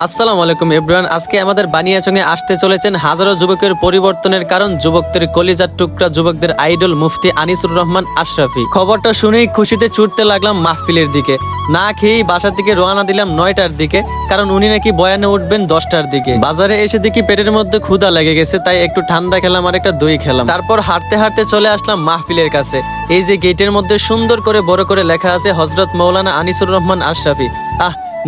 আসসালামু আলাইকুম এভরিওয়ান। আজকে আমাদের বানিয়াচংয়ে আসতে চলেছেন হাজারো যুবকের পরিবর্তনের কারণ, যুবকদের কলিজার টুকরা, যুবকদের আইডল মুফতি আনিসুর রহমান আশরাফি। খবরটা শুনেই খুশিতে ছুটতে লাগলাম মাহফিলের দিকে। না খেয়েই বাসা থেকে রওনা দিলাম 9টার দিকে, কারণ উনি নাকি বয়ানে উঠবেন 10টার দিকে। বাজারে এসে দেখি পেটের মধ্যে ক্ষুধা লেগে গেছে, তাই একটু ঠান্ডা খেলাম আর একটা দই খেলাম। তারপর হাঁটতে হাঁটতে চলে আসলাম মাহফিলের কাছে। এই যে গেটের মধ্যে সুন্দর করে বড় করে লেখা আছে হযরত মাওলানা আনিসুর রহমান আশরাফি।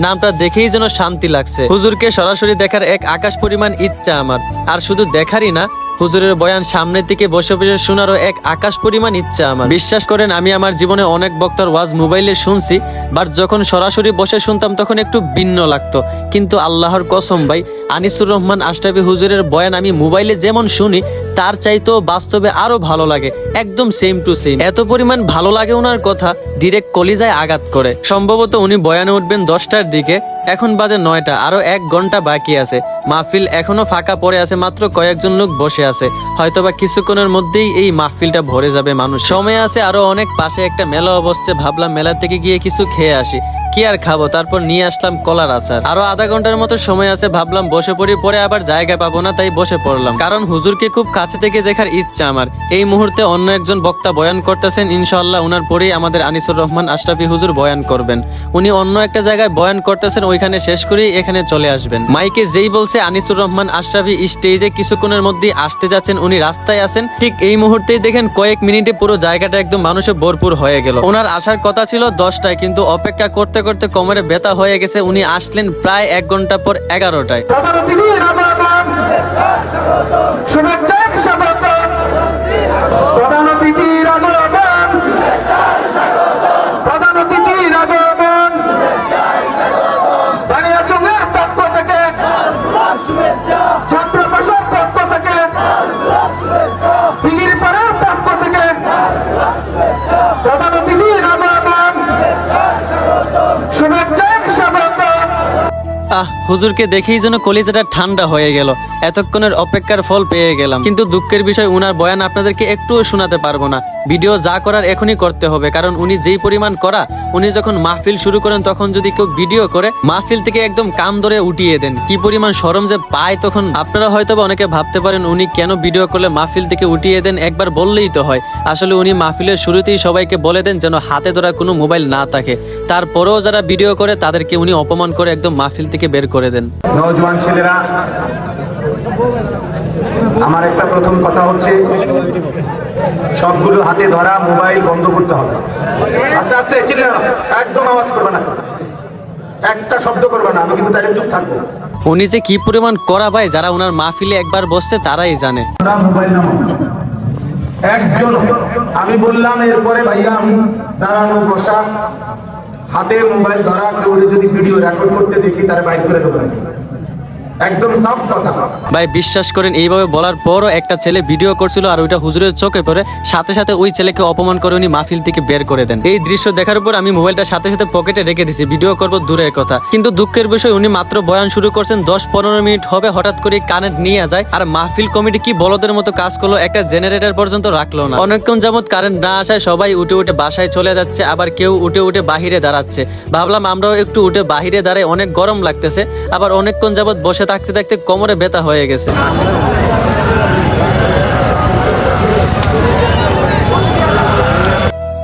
নামটা দেখেই যেন শান্তি লাগছে। হুজুরকে সরাসরি দেখার এক আকাশ পরিমাণ ইচ্ছা আমার। আর শুধু দেখারই না, হুজুরের বয়ান সামনের দিকে বসে বসে শোনারও এক আকাশ পরিমাণ ইচ্ছা আমার। বিশ্বাস করেন, আমি আমার জীবনে অনেক বক্তার ওয়াজ মোবাইলে শুনছি, বাট যখন সরাসরি বসে শুনতাম তখন একটু ভিন্ন লাগতো। কিন্তু আল্লাহর কসম ভাই, আনিসুর রহমান আশরাফি হুজুরের বয়ান আমি মোবাইলে যেমন শুনি তার চাইতেও বাস্তবে আরো ভালো লাগে, একদম সেম টু সেম। এত পরিমাণ ভালো লাগে ওনার কথা, ডিরেক্ট কলিজায় আঘাত করে। সম্ভবত উনি বয়ানে উঠবেন 10টার দিকে, এখন বাজে 9টা, আরো 1 ঘন্টা বাকি আছে। মাহফিল এখনো ফাঁকা পড়ে আছে, মাত্র কয়েকজন লোক বসে আছে। হয়তোবা কিছুক্ষণের মধ্যেই এই মাহফিলটা ভরে যাবে মানুষ। সময় আছে আরো অনেক। পাশে একটা মেলা বসছে, ভাবলাম মেলা থেকে গিয়ে কিছু খেয়ে আসি। কি আর খাবো, তারপর নিয়ে আসলাম কলার আচার। আরো আধা ঘন্টার মতো সময় আছে, ভাবলাম বসে পড়ি, পরে আবার জায়গা পাবো না, তাই বসে পড়লাম। কারণ হুজুরকে খুব কাছে থেকে দেখার ইচ্ছা আমার। এই মুহূর্তে অন্য একজন বক্তা বয়ান করতেছেন, ইনশাআল্লাহ উনার পরেই আমাদের আনিসুর রহমান আশরাফি হুজুর বয়ান করবেন। উনি অন্য একটা জায়গায় বয়ান করতেছেন, ওইখানে শেষ করেই এখানে চলে আসবেন। মাইকে যেই বলছে আনিসুর রহমান আশরাফি স্টেজে কিছুক্ষণের মধ্যেই আসতে যাচ্ছেন, উনি রাস্তায় আছেন, ঠিক এই মুহূর্তেই দেখেন কয়েক মিনিটে পুরো জায়গাটা একদম মানুষে ভরপুর হয়ে গেল। ওনার আসার কথা ছিল 10টায়, কিন্তু অপেক্ষা করতে করতে কোমরে ব্যথা হয়ে গেছে। উনি আসলেন প্রায় 1 ঘন্টা পর 11টায়। হুজুরকে দেখেই যেন কলিজাটা ঠান্ডা হয়ে গেল। এতক্ষণের অপেক্ষার ফল পেয়ে গেলাম। কিন্তু দুঃখের বিষয়, উনার বয়ান আপনাদেরকে একটুও শোনাতে পারবো না। ভিডিও যা করার এখনই করতে হবে, কারণ উনি যেই পরিমাণ করা, উনি যখন মাহফিল শুরু করেন তখন যদি কেউ ভিডিও করে, মাহফিল থেকে একদম কান ধরে উঠিয়ে দেন। কি পরিমাণ শরম যে পায় তখন। আপনারা হয়তো অনেকে ভাবতে পারেন উনি কেন ভিডিও করলে মাহফিল থেকে উঠিয়ে দেন, একবার বললেই তো হয়। আসলে উনি মাহফিলের শুরুতেই সবাইকে বলে দেন যেন হাতে ধরা কোনো মোবাইল না থাকে। তারপরেও যারা ভিডিও করে তাদেরকে উনি অপমান করে একদম মাহফিল থেকে বের করে দেন। নওজোয়ান ছেলেরা, আমার একটা প্রথম কথা হচ্ছে, সবগুলো হাতে ধরা মোবাইল বন্ধ করতে হবে। আস্তে আস্তে চিল্লে না, একদম আওয়াজ করবে না, একটা শব্দ করবে না, আমি কিন্তু তাদের চুপ থাকবো। উনি যে কি পরিমাণ করা ভাই, যারা ওনার মাহফিলে একবার বসছে তারাই জানে। মোবাইল নামাও একজন, আমি বললাম এরপরে ভাইয়া আমি দাঁড়ানো বসা, হাতে মোবাইল ধরা, কেউ যদি ভিডিও রেকর্ড করতে দেখি তারা বাইর করে দেবো, একদম সাফ কথা ভাই। বিশ্বাস করেন, এইভাবে বলার পরও একটা ছেলে ভিডিও করছিল, আর ওইটা হুজুরের চোখে পড়ে সাথে সাথে ওই ছেলেকে অপমান করে উনি মাহফিল থেকে বের করে দেন। এই দৃশ্য দেখার পর আমি মোবাইলটা সাথে সাথে পকেটে রেখে দিছি, ভিডিও করব দূরের কথা। কিন্তু দুঃখের বিষয়, উনি মাত্র বয়ান শুরু করছেন 10-15 মিনিট হবে, হঠাৎ করে কারেন্ট নিয়ে যায়। আর মাহফিল কমিটি কি বলদের মতো কাজ করলো, একটা জেনারেটর পর্যন্ত রাখলো না। অনেকক্ষণ যাবত কারেন্ট না আসায় সবাই উঠে উঠে বাসায় চলে যাচ্ছে, আবার কেউ উঠে উঠে বাহিরে দাঁড়াচ্ছে। ভাবলাম আমরাও একটু উঠে বাহিরে দাঁড়াই, অনেক গরম লাগতেছে। আবার অনেকক্ষণ যাবত বসে থাকতে থাকতে কোমরে ব্যথা হয়ে গেছে।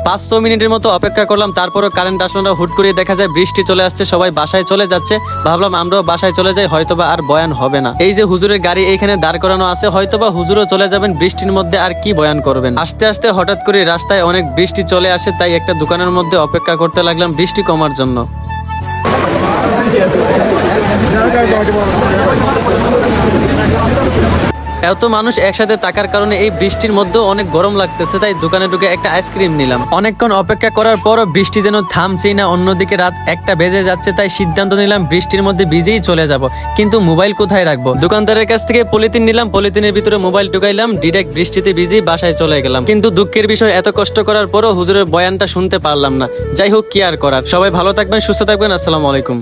5-6 মিনিটের মতো অপেক্ষা করলাম, তারপরও কারেন্ট আসলো না। হুট করে দেখা যায় বৃষ্টি চলে আসছে, সবাই বাসায় চলে যাচ্ছে। ভাবলাম আমরাও বাসায় চলে যাই, হয়তোবা আর বয়ান হবে না। এই যে হুজুরের গাড়ি এইখানে দাঁড় করানো আছে, হয়তোবা হুজুরও চলে যাবেন বৃষ্টির মধ্যে, আর কি বয়ান করবেন। আস্তে আস্তে হঠাৎ করে রাস্তায় অনেক বৃষ্টি চলে আসে, তাই একটা দোকানের মধ্যে অপেক্ষা করতে লাগলাম বৃষ্টি কমার জন্য। এত মানুষ একসাথে থাকার কারণে এই বৃষ্টির মধ্যেও অনেক গরম লাগতেছে, তাই দোকানে ঢুকে একটা আইসক্রিম নিলাম। অনেকক্ষণ অপেক্ষা করার পরও বৃষ্টি যেন থামছেই না। অন্যদিকে রাত 1টা বেজে যাচ্ছে, তাই সিদ্ধান্ত নিলাম বৃষ্টির মধ্যে ভিজেই চলে যাব। কিন্তু মোবাইল কোথায় রাখবো? দোকানদারের কাছ থেকে পলিথিন নিলাম, পলিথিনের ভিতরে মোবাইল ঢুকাইলাম, ডিরেক্ট বৃষ্টিতে ভিজেই বাসায় চলে গেলাম। কিন্তু দুঃখের বিষয়, এত কষ্ট করার পরও হুজুরের বয়ানটা শুনতে পারলাম না। যাই হোক, কি আর করার। সবাই ভালো থাকবেন, সুস্থ থাকবেন। আসসালামু আলাইকুম।